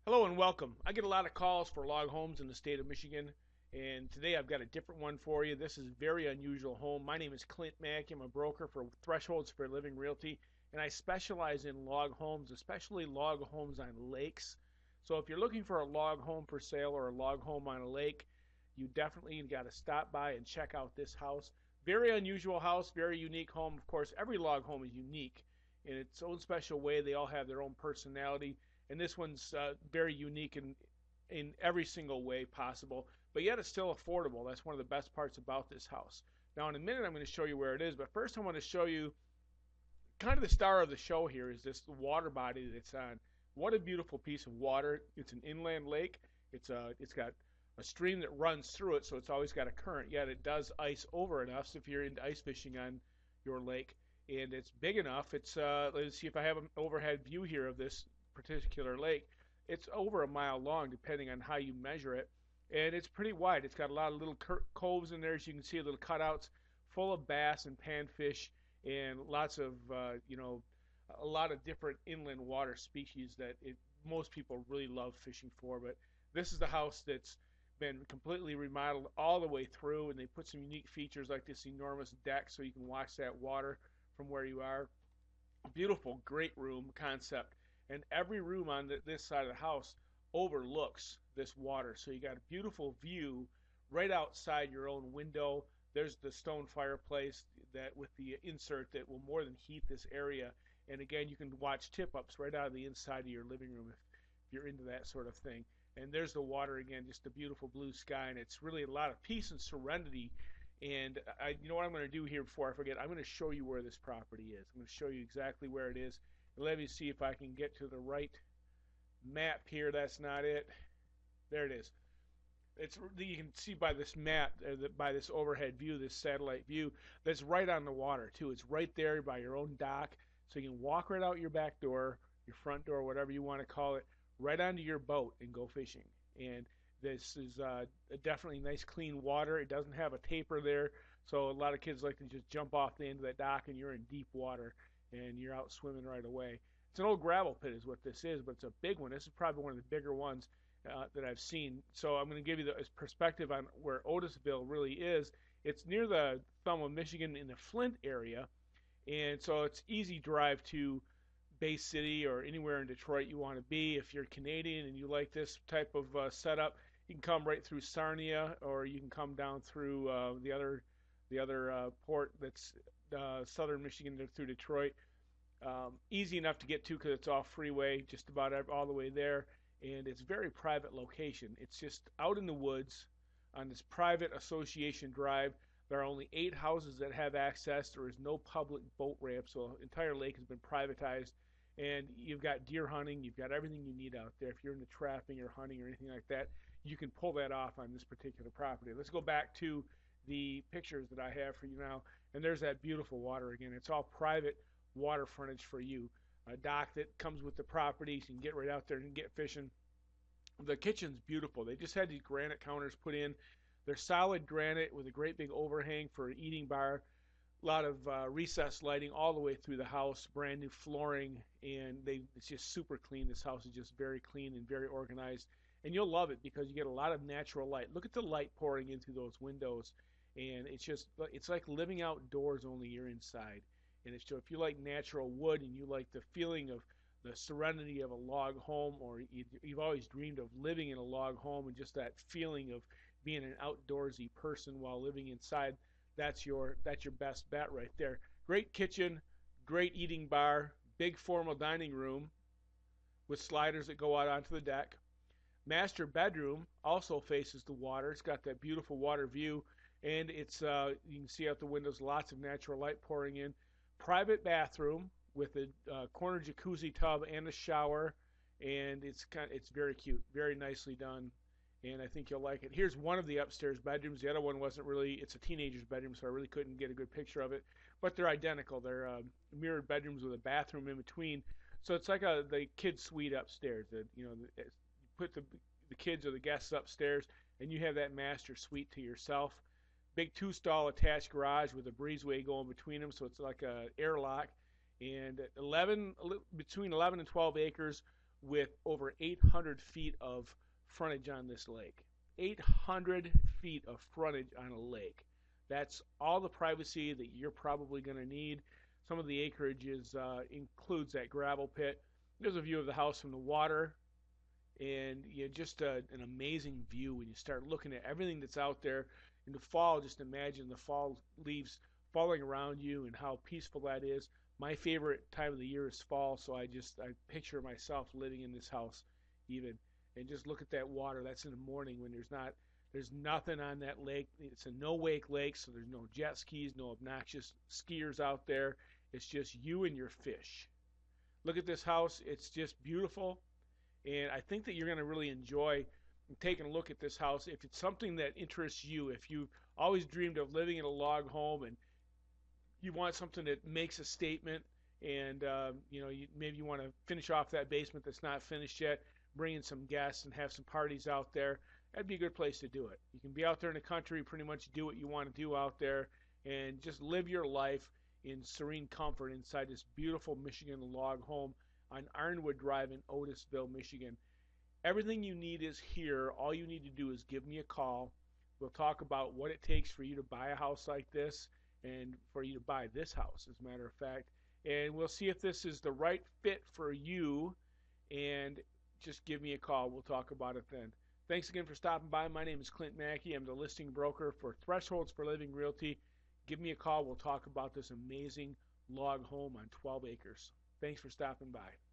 Hello and welcome. I get a lot of calls for log homes in the state of Michigan, and today I've got a different one for you. This is a very unusual home. My name is Clint Maki. I'm a broker for Thresholds for Living Realty, and I specialize in log homes, especially log homes on lakes. So if you're looking for a log home for sale or a log home on a lake, you definitely got to stop by and check out this house. Very unusual house, very unique home. Of course, every log home is unique in its own special way. They all have their own personality, and this one's very unique in every single way possible, but yet it's still affordable. That's one of the best parts about this house. Now, in a minute, I'm going to show you where it is, but first, I want to show you kind of the star of the show here is this water body that it's on. What a beautiful piece of water! It's an inland lake. It's got a stream that runs through it, so it's always got a current. Yet it does ice over enough. So if you're into ice fishing on your lake, and it's big enough, it's let's see if I have an overhead view here of this particular lake. It's over a mile long, depending on how you measure it, and it's pretty wide. It's got a lot of little coves in there, as you can see, little cutouts full of bass and panfish, and lots of a lot of different inland water species that most people really love fishing for. But this is the house that's been completely remodeled all the way through, and they put some unique features like this enormous deck so you can watch that water from where you are. Beautiful, great room concept, and every room on this side of the house overlooks this water, so you got a beautiful view right outside your own window. There's the stone fireplace that with the insert that will more than heat this area, and again, you can watch tip ups right out of the inside of your living room if you're into that sort of thing. And there's the water again, just a beautiful blue sky, and it's really a lot of peace and serenity. And you know what I'm going to do here before I forget? I'm going to show you where this property is. I'm going to show you exactly where it is. Let me see if I can get to the right map here. That's not it. There it is. You can see by this map, by this overhead view, this satellite view, that's right on the water too. It's right there by your own dock, so you can walk right out your back door, your front door, whatever you want to call it, right onto your boat and go fishing. And this is definitely nice, clean water. It doesn't have a taper there, so a lot of kids like to just jump off the end of that dock, and you're in deep water, and you're out swimming right away. It's an old gravel pit, is what this is, but it's a big one. This is probably one of the bigger ones that I've seen. So I'm going to give you the perspective on where Otisville really is. It's near the thumb of Michigan in the Flint area, and so it's easy drive to Bay City or anywhere in Detroit you want to be. If you're Canadian and you like this type of setup, you can come right through Sarnia, or you can come down through the other port that's southern Michigan through Detroit. Easy enough to get to because it's off freeway, just about all the way there, and it's a very private location. It's just out in the woods on this private association drive. There are only 8 houses that have access. There is no public boat ramp, so the entire lake has been privatized. And you've got deer hunting, you've got everything you need out there. If you're into trapping or hunting or anything like that, you can pull that off on this particular property. Let's go back to the pictures that I have for you now. And there's that beautiful water again. It's all private water frontage for you. A dock that comes with the property, so you can get right out there and get fishing. The kitchen's beautiful. They just had these granite counters put in. They're solid granite with a great big overhang for an eating bar. A lot of recessed lighting all the way through the house, brand new flooring, and it's just super clean. This house is just very clean and very organized, and you'll love it because you get a lot of natural light. Look at the light pouring in through those windows, and it's like living outdoors, only you're inside. And it's, so if you like natural wood and you like the feeling of the serenity of a log home, or you've always dreamed of living in a log home and just that feeling of being an outdoorsy person while living inside, that's your best bet right there. Great kitchen, great eating bar, big formal dining room with sliders that go out onto the deck. Master bedroom also faces the water. It's got that beautiful water view, and it's you can see out the windows lots of natural light pouring in. Private bathroom with a corner jacuzzi tub and a shower, and it's very cute, very nicely done, and I think you'll like it. Here's one of the upstairs bedrooms. The other one wasn't really, it's a teenager's bedroom, so I really couldn't get a good picture of it, but they're identical. They're mirrored bedrooms with a bathroom in between, so it's like the kids suite upstairs. You put the kids or the guests upstairs, and you have that master suite to yourself. Big 2-stall attached garage with a breezeway going between them, so it's like a airlock. And between 11 and 12 acres with over 800 feet of frontage on this lake. 800 feet of frontage on a lake. That's all the privacy that you're probably going to need. Some of the acreage includes that gravel pit. There's a view of the house from the water, and just an amazing view when you start looking at everything that's out there. In the fall, just imagine the fall leaves falling around you and how peaceful that is. My favorite time of the year is fall, so I picture myself living in this house even, and just look at that water. That's in the morning when there's nothing on that lake. It's a no-wake lake, so there's no jet skis, no obnoxious skiers out there. It's just you and your fish. Look at this house. It's just beautiful, and I think that you're going to really enjoy taking a look at this house. If it's something that interests you, if you've always dreamed of living in a log home and you want something that makes a statement, and maybe you want to finish off that basement that's not finished yet, bring in some guests and have some parties out there, that'd be a good place to do it. You can be out there in the country, pretty much do what you want to do out there, and just live your life in serene comfort inside this beautiful Michigan log home on Ironwood Drive in Otisville, Michigan. Everything you need is here. All you need to do is give me a call. We'll talk about what it takes for you to buy a house like this and for you to buy this house, as a matter of fact. And we'll see if this is the right fit for you, and just give me a call. We'll talk about it then. Thanks again for stopping by. My name is Clint Maki. I'm the listing broker for Thresholds for Living Realty. Give me a call. We'll talk about this amazing log home on 12 acres. Thanks for stopping by.